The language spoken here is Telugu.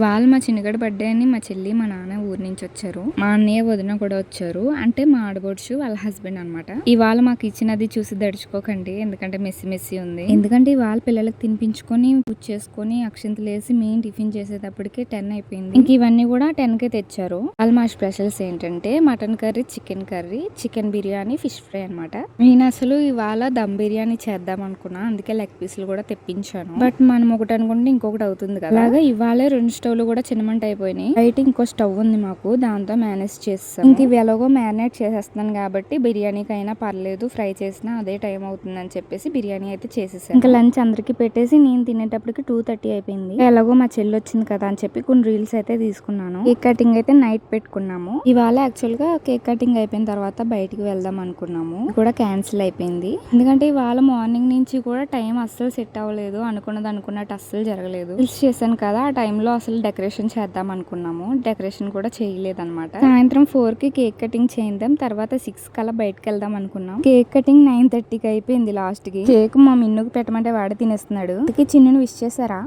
వాళ్ళు మా చిన్నగడి బర్త్డే అని మా చెల్లి మా నాన్న ఊరి నుంచి వచ్చారు. మా అన్నయ్య వదిన కూడా వచ్చారు. అంటే మా ఆడబొడుచు వాళ్ళ హస్బెండ్ అనమాట. ఇవాళ మాకు ఇచ్చినది చూసి దడుచుకోకండి, ఎందుకంటే మెస్సి మెస్సి ఉంది. ఎందుకంటే ఇవాళ పిల్లలకు తినిపించుకొని పూజ చేసుకొని అక్షింతలు వేసి మేము టిఫిన్ చేసేటప్పటికి 10 అయిపోయింది. ఇంక ఇవన్నీ కూడా 10 కే తెచ్చారు. వాళ్ళు మా స్పెషల్స్ ఏంటంటే mutton curry, chicken biryani, fish fry అనమాట. నేను అసలు ఇవాళ దమ్ బిర్యానీ చేద్దాం అనుకున్నా, అందుకే లెగ్ పీసులు కూడా తెప్పించాను. బట్ మనం ఒకటి అనుకుంటే ఇంకొకటి అవుతుంది కదా. అలాగే ఇవాళ 2 స్టవ్లు కూడా చిన్నమంట అయిపోయినాయి. బయట ఇంకో స్టవ్ ఉంది మాకు, దాంతో మేనేజ్ చేస్తాం. ఇంక ఇవి ఎలాగో మ్యారినేట్ చేసేస్తున్నాను కాబట్టి బిర్యానీకి అయినా పర్లేదు, ఫ్రై చేసినా అదే టైం అవుతుందని చెప్పేసి బిర్యానీ అయితే చేసేసాను. ఇంకా లంచ్ అందరికి పెట్టేసి నేను తినేటప్పటికి 2:30 అయిపోయింది. ఎలాగో మా చెల్లి వచ్చింది కదా అని చెప్పి కొన్ని రీల్స్ అయితే తీసుకున్నాను. కేక్ కటింగ్ అయితే నైట్ పెట్టుకున్నాము. ఇవాళ యాక్చువల్ గా కేక్ కటింగ్ అయిపోయిన తర్వాత బయటికి వెళ్దాం అనుకున్నాము, కూడా క్యాన్సిల్ అయిపోయింది. ఎందుకంటే ఇవాళ మార్నింగ్ నుంచి కూడా టైం అస్సలు సెట్ అవ్వలేదు, అనుకున్నట్టు అస్సలు జరగలేదు. రీల్స్ చేశాను కదా, ఆ టైంలో అసలు డెకరేషన్ చేద్దాం అనుకున్నాము, డెకరేషన్ కూడా చేయలేదన్నమాట. సాయంత్రం 4 కి కేక్ కటింగ్ చేద్దాం, తర్వాత 6 కల్లా బయటకు వెళ్దాం అనుకున్నాం. కేక్ కటింగ్ 9:30కి అయిపోయింది. లాస్ట్ కి కేక్ మా మిన్నుకు పెట్టమంటే వాడే తినేస్తున్నాడు. చిన్నుని విష్ చేశారా?